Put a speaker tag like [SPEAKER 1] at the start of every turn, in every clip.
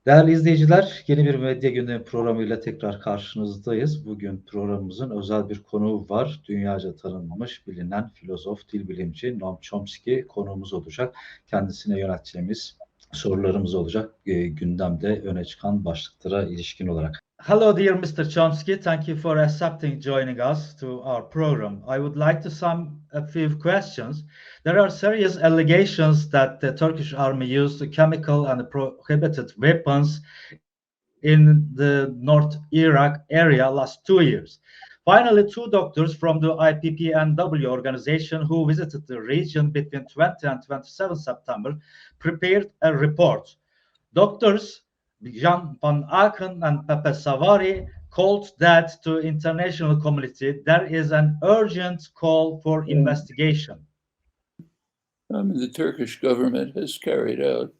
[SPEAKER 1] Değerli izleyiciler, yeni bir Medya Gündemi programıyla tekrar karşınızdayız. Bugün programımızın özel bir konuğu var. Dünyaca tanınmış, bilinen filozof, dil bilimci Noam Chomsky konuğumuz olacak. Kendisine yönelteceğimiz sorularımız olacak. Gündemde öne çıkan başlıklara ilişkin olarak. Hello, dear Mr. Chomsky. Thank you for accepting joining us to our program. I would like to sum a few questions. There are serious allegations that the Turkish army used chemical and prohibited weapons in the North Iraq area last 2 years. Finally, two doctors from the IPPNW organization who visited the region between 20 and 27 September prepared a report. Doctors Jan van Aken and Pepe Savari called that to international community. There is an urgent call for investigation.
[SPEAKER 2] The Turkish government has carried out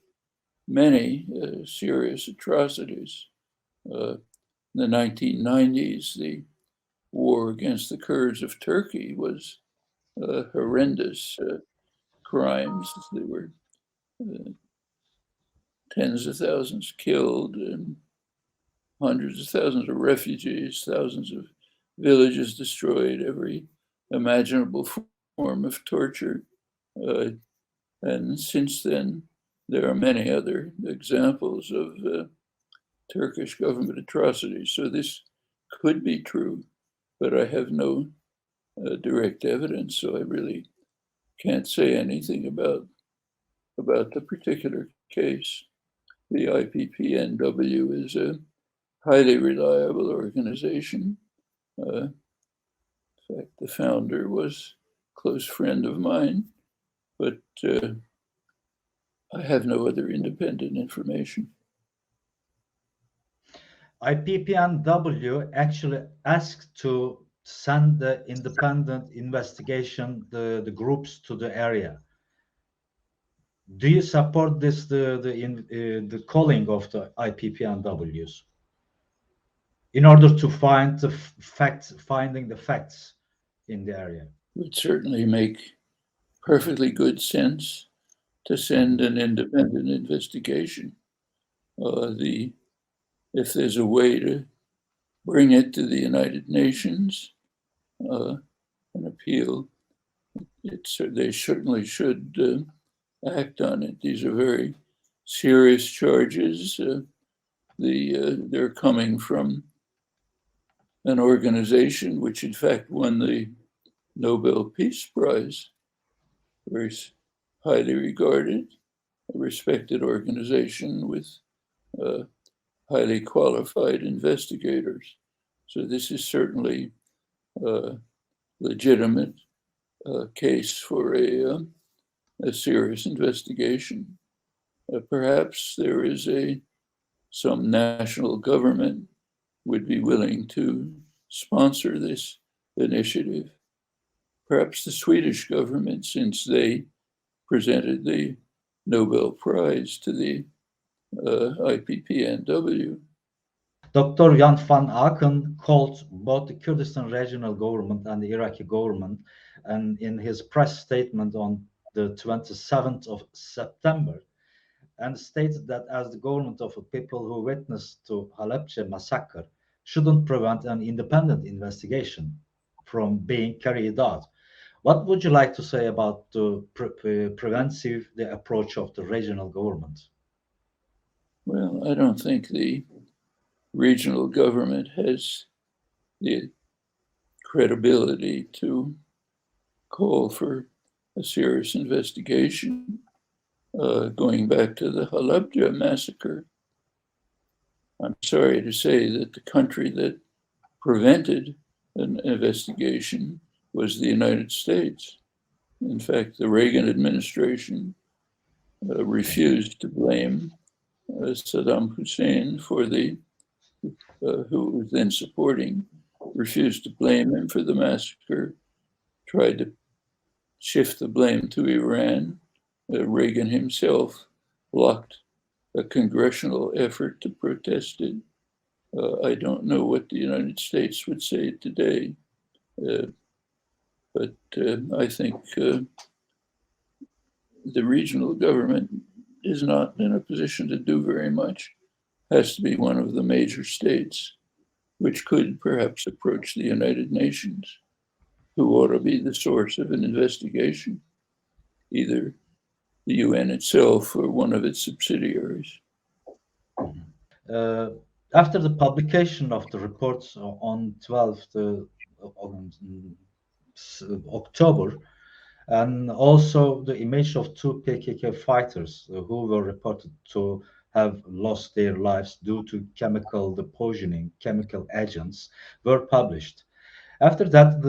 [SPEAKER 2] many serious atrocities. In the 1990s, the war against the Kurds of Turkey was horrendous crimes. There were tens of thousands killed and hundreds of thousands of refugees, thousands of villages destroyed, every imaginable form of torture. And since then, there are many other examples of Turkish government atrocities. So this could be true, but I have no direct evidence, so I really can't say anything about the particular case. The IPPNW is a highly reliable organization. In fact, the founder was a close friend of mine, but I have no other independent information.
[SPEAKER 1] IPPNW actually asked to send the independent investigation, the groups to the area. Do you support this, the calling of the IPPNWs in order to find the finding the facts in the area?
[SPEAKER 2] It would certainly make perfectly good sense to send an independent investigation. If there's a way to bring it to the United Nations, an appeal, they certainly should act on it. These are very serious charges. They're coming from an organization which, in fact, won the Nobel Peace Prize, very highly regarded, a respected organization with highly qualified investigators. So this is certainly a legitimate case for a serious investigation. Perhaps there is some national government would be willing to sponsor this initiative. Perhaps the Swedish government, since they presented the Nobel Prize to the IPPNW.
[SPEAKER 1] Dr. Jan van Aken called both the Kurdistan regional government and the Iraqi government, and in his press statement on the 27th of September, and stated that as the government of people who witnessed to Halepce massacre shouldn't prevent an independent investigation from being carried out. What would you like to say about the preventive the approach of the regional government?
[SPEAKER 2] Well, I don't think the regional government has the credibility to call for a serious investigation. Going back to the Halabja massacre, I'm sorry to say that the country that prevented an investigation was the United States. In fact, the Reagan administration refused to blame Saddam Hussein for who was then supporting, refused to blame him for the massacre, tried to shift the blame to Iran. Reagan himself blocked a congressional effort to protest it. I don't know what the United States would say today, but I think the regional government is not in a position to do very much. has to be one of the major states, which could perhaps approach the United Nations, who ought to be the source of an investigation, either the UN itself or one of its subsidiaries.
[SPEAKER 1] After the publication of the reports on 12th October, and also the image of two PKK fighters who were reported to have lost their lives due to chemical poisoning, chemical agents, were published. After that,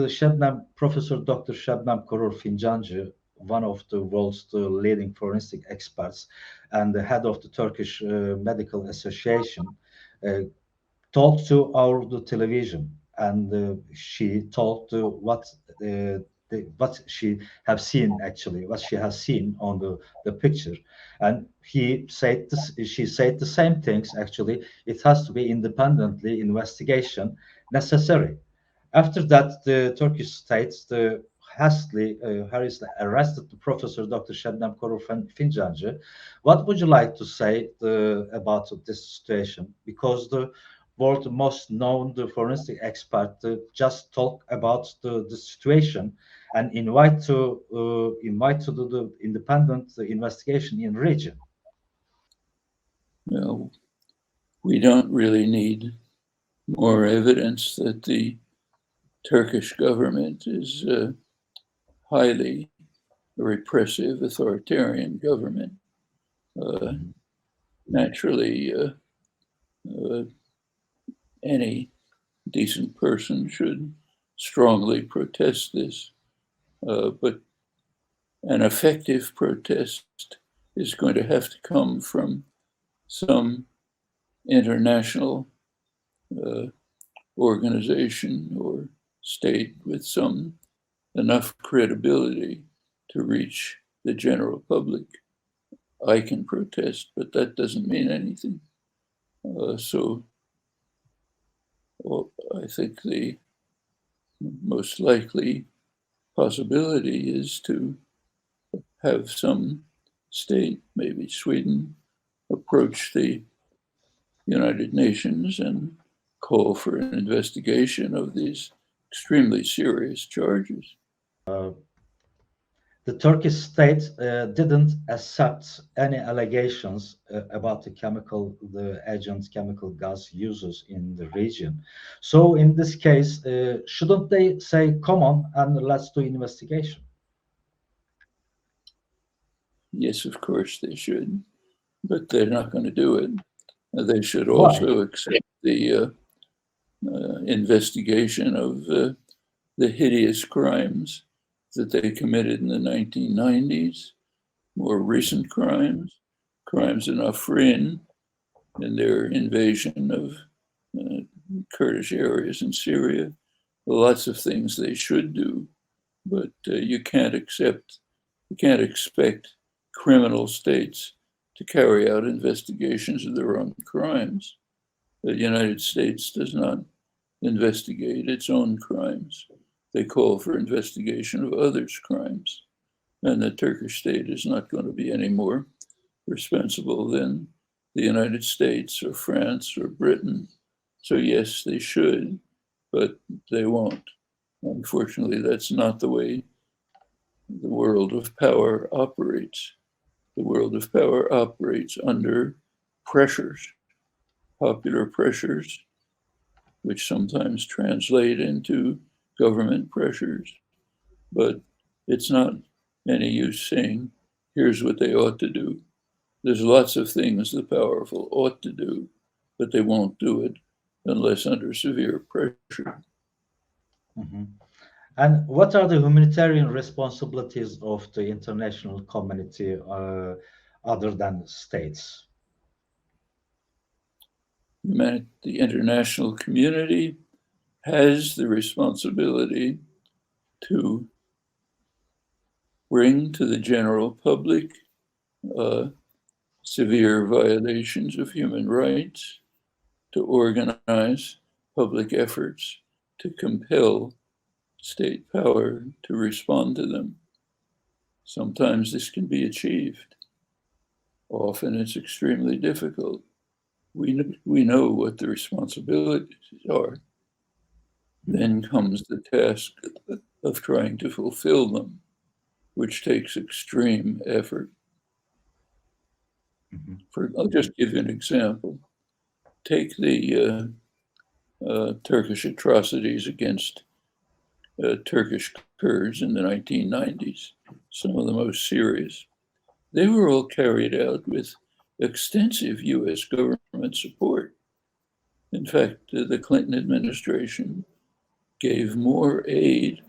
[SPEAKER 1] Professor Dr. Şebnem Korur Fincancı, one of the world's leading forensic experts and the head of the Turkish Medical Association, talked to the television, and she told what she have seen, actually what she has seen on the picture, and she said the same things. Actually, it has to be independently investigation necessary. After that, the Turkish state hastily arrested the Professor Dr. Şebnem Korur Fincancı. What would you like to say about this situation? Because the world most known forensic expert just talk about the situation and invite to do the independent investigation in region.
[SPEAKER 2] Well, we don't really need more evidence that the Turkish government is a highly repressive, authoritarian government. Naturally, any decent person should strongly protest this, but an effective protest is going to have to come from some international organization or state with enough credibility to reach the general public. I can protest, but that doesn't mean anything. So I think the most likely possibility is to have some state, maybe Sweden, approach the United Nations and call for an investigation of these extremely serious charges.
[SPEAKER 1] The Turkish state didn't accept any allegations about the chemical gas uses in the region. So in this case, shouldn't they say, come on and let's do investigation?
[SPEAKER 2] Yes, of course they should, but they're not going to do it. They should
[SPEAKER 1] Why?
[SPEAKER 2] also accept the investigation of the hideous crimes that they committed in the 1990s, more recent crimes in Afrin and their invasion of Kurdish areas in Syria. Lots of things they should do, but you can't expect criminal states to carry out investigations of their own crimes. The United States does not investigate its own crimes. They call for investigation of others' crimes. And the Turkish state is not going to be any more responsible than the United States or France or Britain. So yes, they should, but they won't. Unfortunately, that's not the way the world of power operates. The world of power operates under pressures, popular pressures, which sometimes translate into government pressures. But it's not any use saying, here's what they ought to do. There's lots of things the powerful ought to do, but they won't do it unless under severe pressure.
[SPEAKER 1] Mm-hmm. And what are the humanitarian responsibilities of the international community other than states?
[SPEAKER 2] The international community has the responsibility to bring to the general public severe violations of human rights, to organize public efforts to compel state power to respond to them. Sometimes this can be achieved. Often it's extremely difficult. we know what the responsibilities are. Then comes the task of trying to fulfill them, which takes extreme effort. I'll just give you an example. Take the Turkish atrocities against Turkish Kurds in the 1990s, some of the most serious. They were all carried out with extensive US government support. In fact, the Clinton administration gave more aid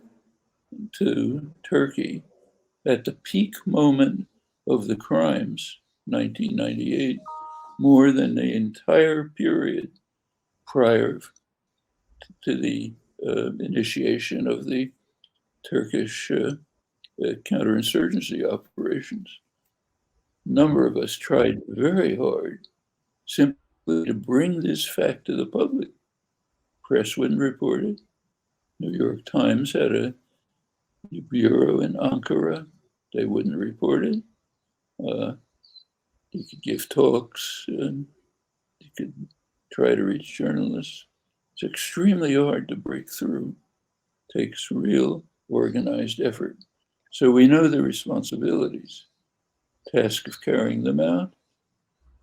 [SPEAKER 2] to Turkey at the peak moment of the crimes, 1998, more than the entire period prior to the initiation of the Turkish counterinsurgency operations. A number of us tried very hard simply to bring this fact to the public. Press wouldn't report it. New York Times had a bureau in Ankara. They wouldn't report it. You could give talks, and you could try to reach journalists. It's extremely hard to break through. It takes real organized effort. So we know the responsibilities. Task of carrying them out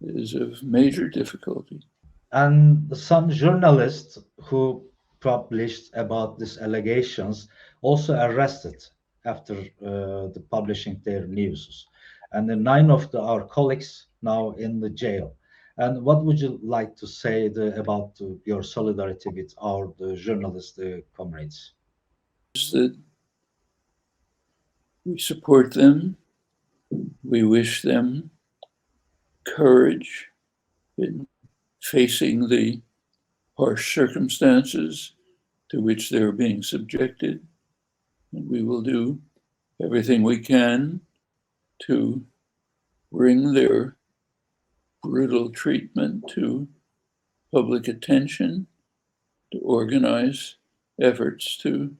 [SPEAKER 2] is of major difficulty.
[SPEAKER 1] And some journalists who published about these allegations also arrested after the publishing their news. And then 9 of our colleagues now in the jail. And what would you like to say about your solidarity with the journalist comrades?
[SPEAKER 2] That we support them. We wish them courage in facing the harsh circumstances to which they're being subjected. And we will do everything we can to bring their brutal treatment to public attention, to organize efforts to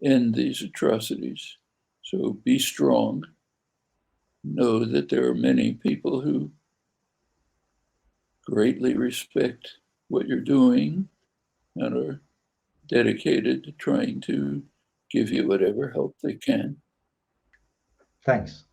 [SPEAKER 2] end these atrocities. So be strong. Know that there are many people who greatly respect what you're doing and are dedicated to trying to give you whatever help they can.
[SPEAKER 1] Thanks.